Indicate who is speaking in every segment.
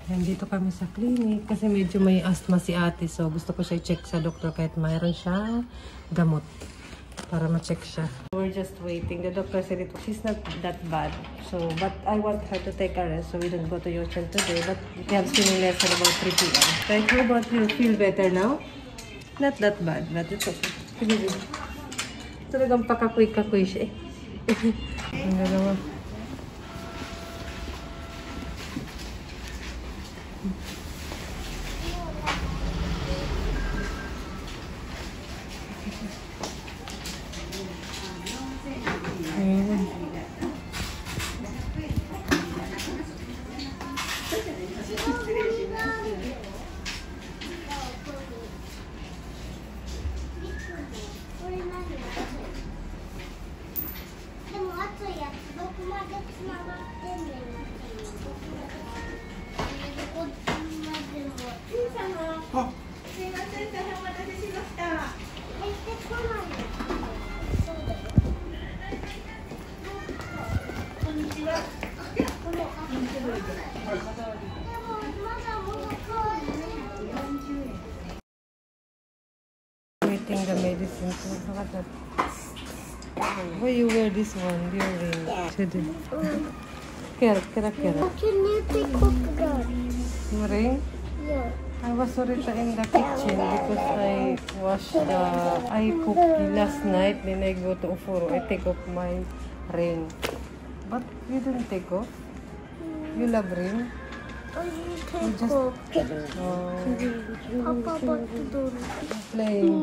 Speaker 1: Nandito kami sa clinic kasi medyo may asthma si ate. So, gusto ko siya i-check sa doktor kahit mayroon siyang gamot para ma-check siya. We're just waiting. The doctor said she's not that bad. So, but I want her to take a rest so we don't go to Yochen today. But we have swimming lesson about 3 p.m. Right, how about you? Feel better now? Not that bad, but it's okay. Sige. Talagang pakakuy-kakuy siya eh. Ang galawa. Waiting the medicine. Look at that. Why you wear this one? Your ring. Today. Kera.
Speaker 2: Can you take off that?
Speaker 1: Your ring?
Speaker 2: Yeah.
Speaker 1: I was already in the kitchen because I washed I cooked last night. Then I go to Ufuro. I take off my ring. But you didn't take off? You love ring?
Speaker 2: Oh, you take off. Papa, what you doing?
Speaker 1: Playing.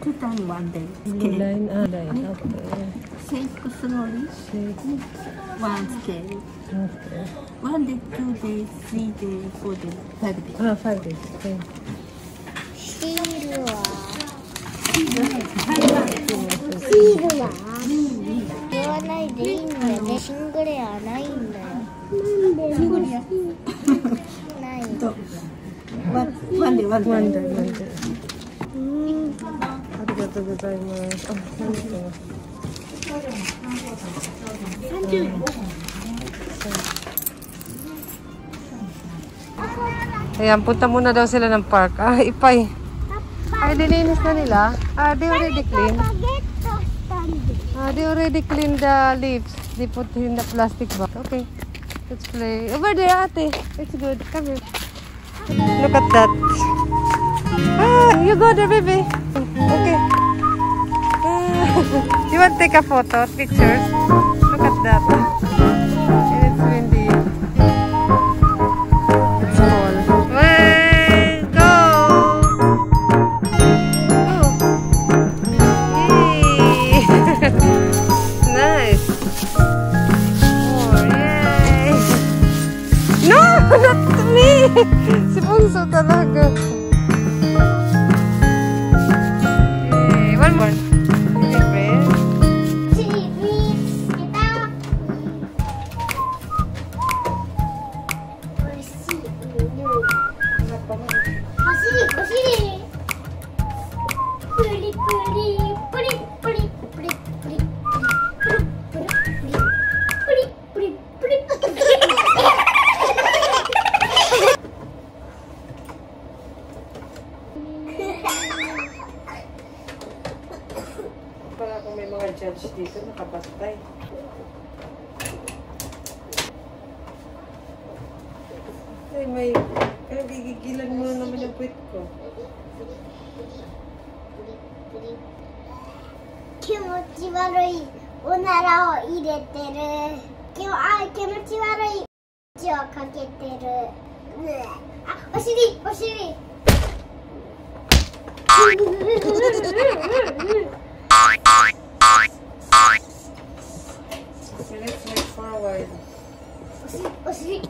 Speaker 2: Two times one day.
Speaker 1: Line. Okay.
Speaker 2: Shake slowly. One scale.
Speaker 1: Okay.
Speaker 2: 1 day, 2 days, 3 days, 4 days, 5 days.
Speaker 1: 5 days. Okay.
Speaker 2: One day.
Speaker 1: ありがとうございます。Ayan, punta muna daw sila ng park. Ipay. Ay, dilinis na nila. They already clean. They already clean the leaves. They put in the plastic bag. Okay. Let's play. Over there, ate. It's good. Come here. Look at that. You go there, baby. Okay. You want to take a photo, pictures? Look at that. And it's windy. It's cold. Well, go! Yay! Nice. Oh, yay! No! Not me! Si Bunso talaga. Yay! One more. Para kung may mga judge dito, nakabastay. Ay, may... Kaya gigigilan mo na naman yung puwit ko.
Speaker 2: Kimochi warui onaraを入れてる。気持ち悪い血をかけてる。お尻。
Speaker 1: Okay, let's make forward.
Speaker 2: お尻。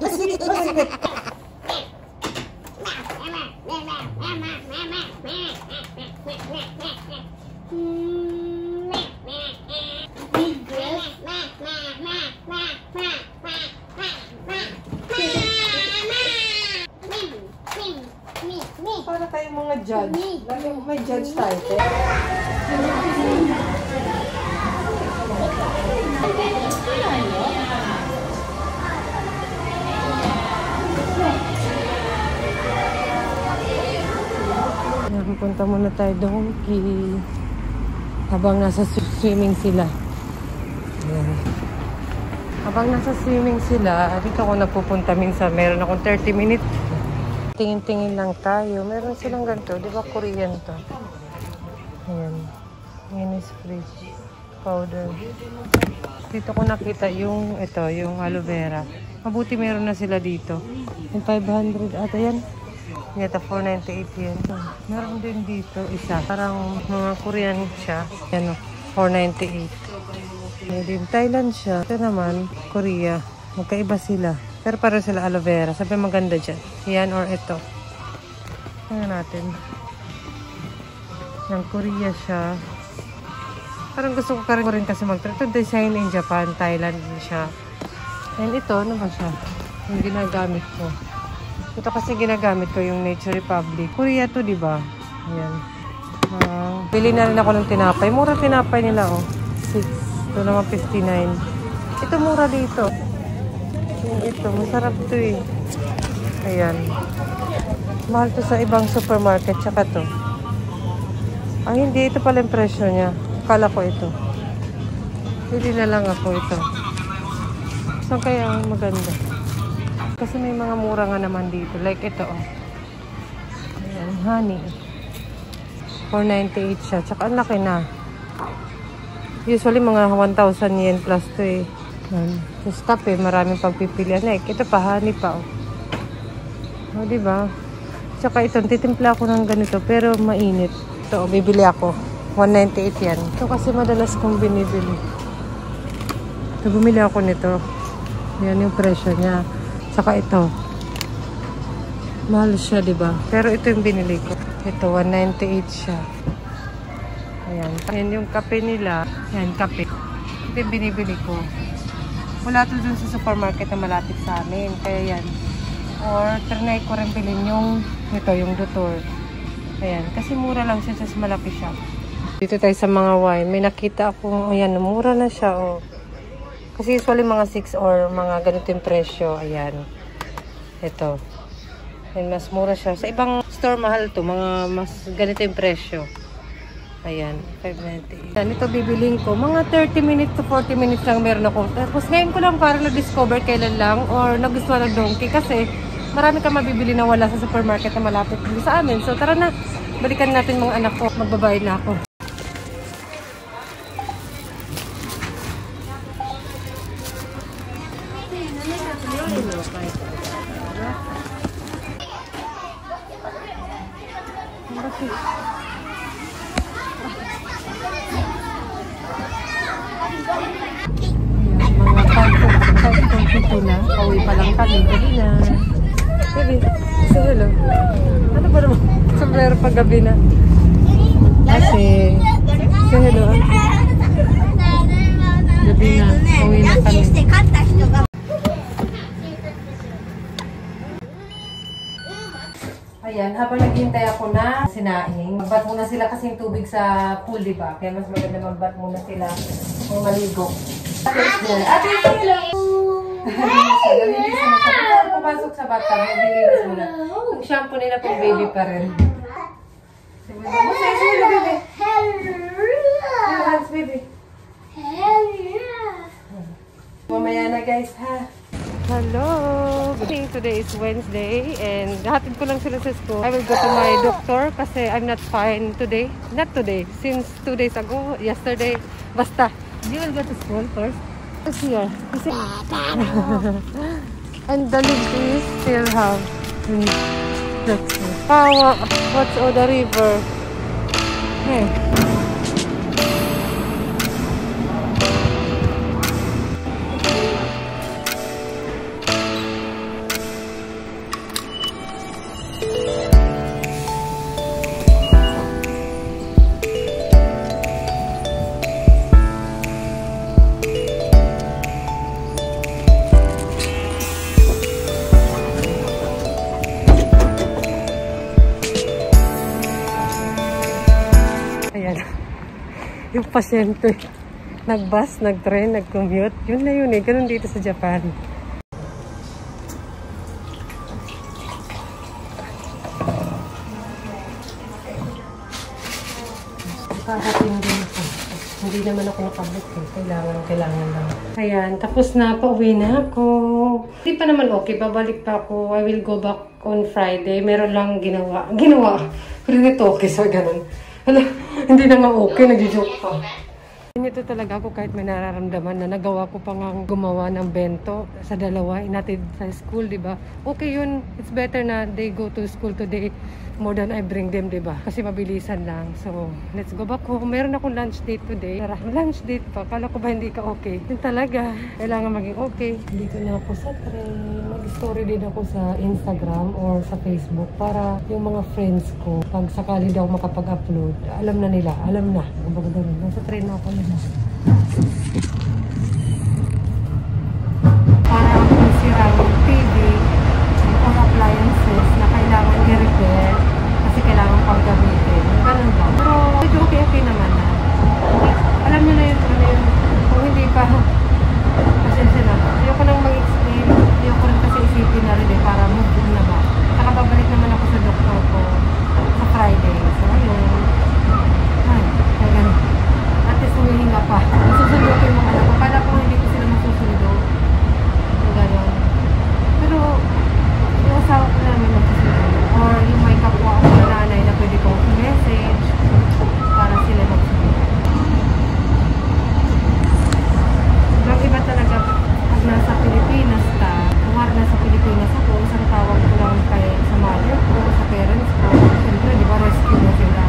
Speaker 1: Para tayong mga judge. May judge tayo. Pupunta muna tayo doon habang nasa swimming sila. Ayan. Habang nasa swimming sila, dito ako napupunta minsan. Meron akong 30 minutes. Tingin-tingin lang tayo. Meron silang ganito. Di ba Korean to? Ayan. Ayan is fridge powder. Dito ko nakita yung ito, yung aloe vera. Mabuti meron na sila dito. Yung 500 ata yan. Yata 498 yan. Meron din dito isa. Parang mga Korean siya. Yan o. 498. Din Thailand siya. Ito naman, Korea. Magkaiba sila. Pero para sila aloe vera. Sabi maganda dyan. Yan or ito. Tingnan natin. Yan, Korea siya. Parang gusto ko ka rin kasi mag-try. Ito design in Japan. Thailand din siya. And ito, ano ba siya? Yung ginagamit ko. Ito kasi ginagamit ko yung Nature Republic. Korea to, di ba? Ayan. Bili na rin ako ng tinapay. Mura tinapay nila, oh. 6. Ito naman 59. Ito mura dito. Ito, masarap to eh. Ayan. Mahal to sa ibang supermarket. Tsaka to. Ay, hindi. Ito pala yung presyo niya. Kala ko ito. Bili na lang ako ito. Saan kaya ang maganda? Kasi may mga mura nga naman dito. Like ito, oh. Ayan, honey. 498 siya. Tsaka ang laki na. Usually, mga 1,000 yen plus to eh. Tapos kape, maraming pagpipilian. Like, ito pa, honey pa, oh. O, diba? Tsaka ito, titimpla ako ng ganito, pero mainit. Ito, bibili ako. 198 yan. Ito kasi madalas kong binibili. Ito, bumili ako nito. Yan yung presyo niya. Tsaka ito. Mahal siya, diba? Pero ito yung binili ko. Ito, 198 siya. Ayan. Ayan yung kape nila. Ayan, kape. Ito yung binibili ko. Wala to dun sa supermarket na malapit sa amin. Kaya yan. Or, trinay ko rin bilhin yung ito, yung Dutor. Ayan. Kasi mura lang siya. Just malaki siya. Dito tayo sa mga wine. May nakita akong, ayan, mura na siya, oh. Kasi usually mga 6 or mga ganito yung presyo. Ayan. Ito. Ayan, mas mura siya. Sa ibang store mahal to. Mga mas ganito yung presyo. Ayan. 598. Ayan, ito bibiling ko. Mga 30 minutes to 40 minutes lang meron ako. Tapos ngayon ko lang parang na-discover kailan lang or nagustuhan ng Donkey. Kasi marami kang mabibili na wala sa supermarket na malapit dito sa amin. So tara na. Balikan natin mga anak ko. Magbabayad na ako. Na. Pauwi pa lang kami. Gabi na. Baby, say hello. Ano ba naman? Sombrero pag gabi na. Kasi, say hello. Gabi na. Pauwi na kami. Ayan, habang naghihintay ako na sinaing, magbat muna sila kasi yung tubig sa pool, diba? Kaya mas maganda magbat muna sila kung maligo. Ate, hello! Pumasok sa bata, magbilinis muna. Yung shampoo nila pang baby pa rin. Hello, baby. Hands, baby. Mamaya na guys, ha? Hello! Today is Wednesday and hatid ko lang sila sa school. I will go to my doctor kasi I'm not fine today. Not today, since 2 days ago, yesterday. Basta, you will go to school first. Here. And the ladies still have power. What's all the river? Hey. Japan. Yung pasyente, nag-bus, nag-train, nag-commute. Yun na yun eh. Ganun dito sa Japan. Kakating din ako. Hindi naman ako nakabook eh. Kailangan lang. Ayan, tapos na. Pauwi na ako. Hindi pa naman okay. Babalik pa ako. I will go back on Friday. Meron lang ginawa. Pero nito okay. So, ganun. Hala, hindi na nga okay. Nag-joke pa. Ito talaga ako kahit may nararamdaman na nagawa ko pa nga gumawa ng bento sa dalawa. Inatid sa school, diba? Okay yun. It's better na they go to school today more than I bring them, diba? Kasi mabilisan lang. So, let's go back home. Meron akong lunch date today. Tara, lunch date pa. Kala ko ba hindi ka okay? Yun talaga. Kailangan maging okay. Dito na ako sa train. Mag-story din ako sa Instagram or sa Facebook para yung mga friends ko, pag sakali daw makapag-upload, alam na nila. Alam na. Nasa train na ako na. Para kung sira yung TV or appliances na kailangan i-repair kasi kailangan pang gamitin. Ganun lang. Pero medyo okay naman na. Alam nyo na yun kung hindi pa pasensya na. Ayoko nang mag-explain. Ayoko rin kasi isipin na rin para move on na ba. Nakababalik naman ako sa doktor ko sa Friday. So ayun. At least humihinga pa. Masusundo ko yung mga anak ko. Kala ko hindi ko sila masusundo. Yung gano'n. Pero yung asawa ko namin masusundo. Or yung may kapwa ako na nanay na pwede kong i-message para sila magsusundo. Ang iba talaga pag nasa Pilipinas ka, kung nasa Pilipinas ako, isang tawag ko lang sa mother ko, sa parents ko. Siyempre, di ba, rescue mo sila.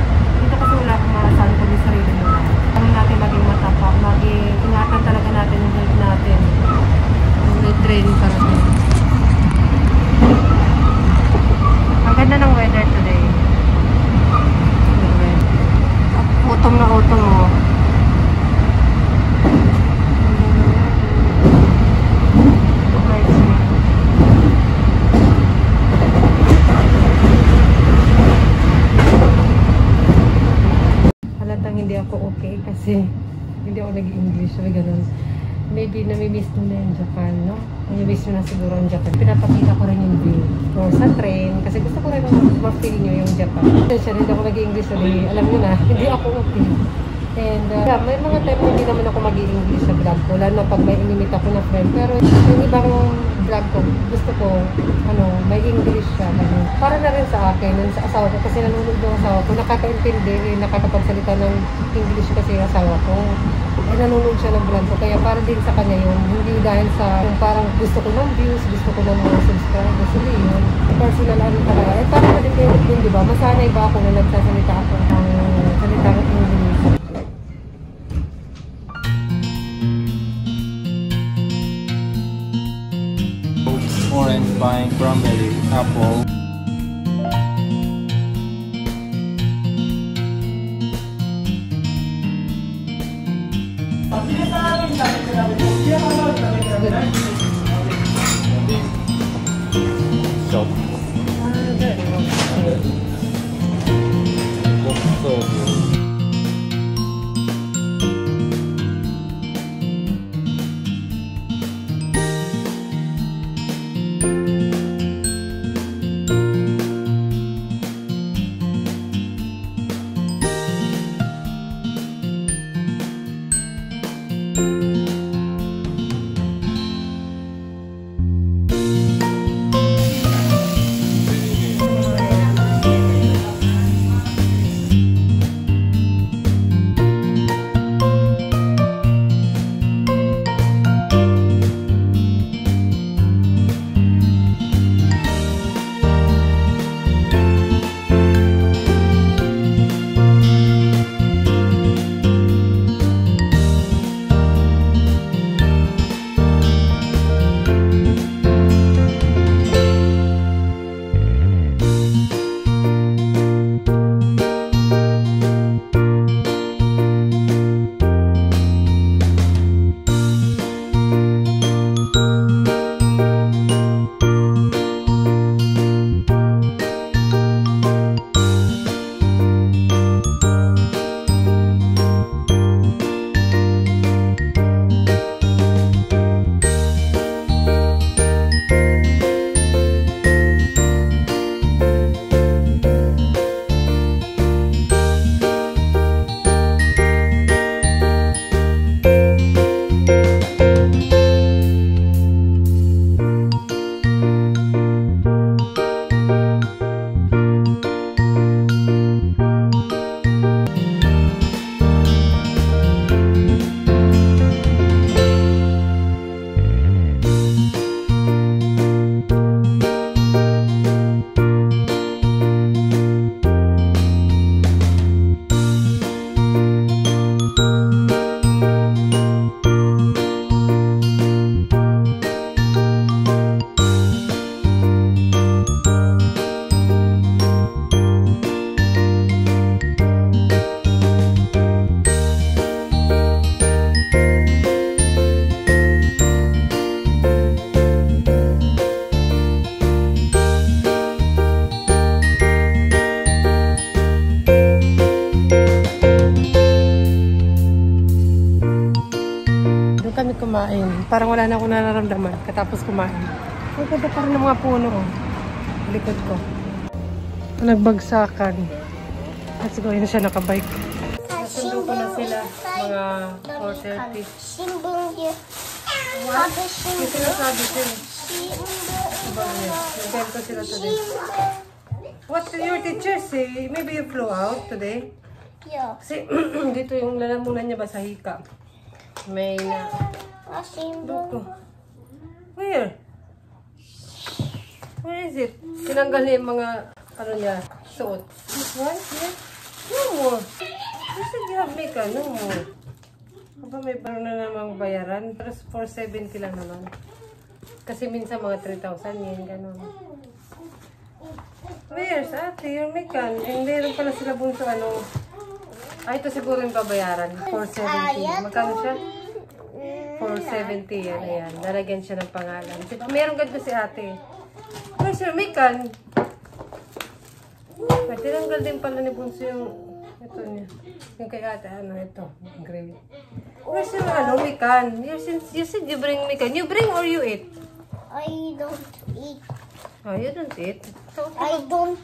Speaker 1: Dito kasi wala akong maasahan ko yung sarili mo na. Kami natin maging matapak, ingatan talaga natin yung health natin. May training para din. Ang ganda ng weather today. Autumn na autumn mo. Hindi ako okay kasi hindi ako nag-English. So, ganun. Maybe nami-miss nyo na yung Japan, no? Nami-miss nyo na siguro yung Japan. Pinapakita ko rin yung view. Or sa train. Kasi gusto ko rin ma-feel nyo yung Japan. Siya hindi ako nag-English. So, alam nyo na, hindi ako okay. And may mga time na hindi naman ako mag-i-English sa vlog ko. Lalo na pag may inimit ako na friend. Pero yung ibang vlog ko, gusto ko, may English siya. Para na rin sa akin, sa asawa ko. Kasi nanonood yung asawa ko. Nakakaintindi, nakakapagsalita ng English kasi yung asawa ko. Nanonood siya ng vlog ko. Kaya para din sa kanya yun. Hindi dahil sa parang gusto ko ng views, gusto ko ng mga subscribers. Hindi yun. Personal talaga. Para na din kayo din, di ba? Masanay ba ako na nagsasalita ako ng salitang English?
Speaker 3: Orange, pine, cranberry, apple. Shop. So
Speaker 1: Ayun, parang wala na akong nararamdaman katapos kumain. Ang ganda pa rin ng mga puno. Oh. Likod ko. Nagbagsakan. Let's go, yun siya nakabike. Nasundo ko na sila. Mga 4:30. What? Yung sinasabi sila. Nag-tell ko sila today. What did your teacher say? Maybe you flew out today?
Speaker 2: Yeah.
Speaker 1: Kasi dito yung lalamunan niya ba sa hika. May na... Doko. Where? Where is it? Tinanggal niya yung mga, ano niya, suot. This one? Yes? No more. You said you have makeup. No more. Aba, may baro na namang bayaran. Pero 470 lang naman. Kasi minsan mga 3,000 yen, gano'n. Where's ate? Your makeup. And meron pala sila bunso, ano. Ay, ito siguro yung babayaran. 470. Magkano siya? 470 yan. Ayan. Nalagyan siya ng pangalan. Meron ganito si ate. Where's your makeup? Ay, tinanggal din pala ni bunso yung ito niya. Yung kay ate, ano, ito. Gray. Where's your, ano, makeup? You said you bring makeup. You bring or you eat?
Speaker 2: I don't eat.
Speaker 1: Oh, you don't eat? So,
Speaker 2: I don't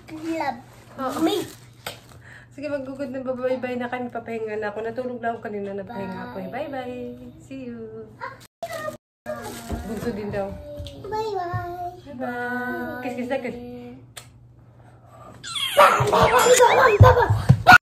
Speaker 2: love meat.
Speaker 1: sige, mag-good na bye-bye na kami. Papahinga na ako. Natulog lang ako kanina. Napahinga ako. Bye-bye. See you. Bunso din daw.
Speaker 2: Bye-bye.
Speaker 1: Bye-bye. Kiss, kiss na, kiss.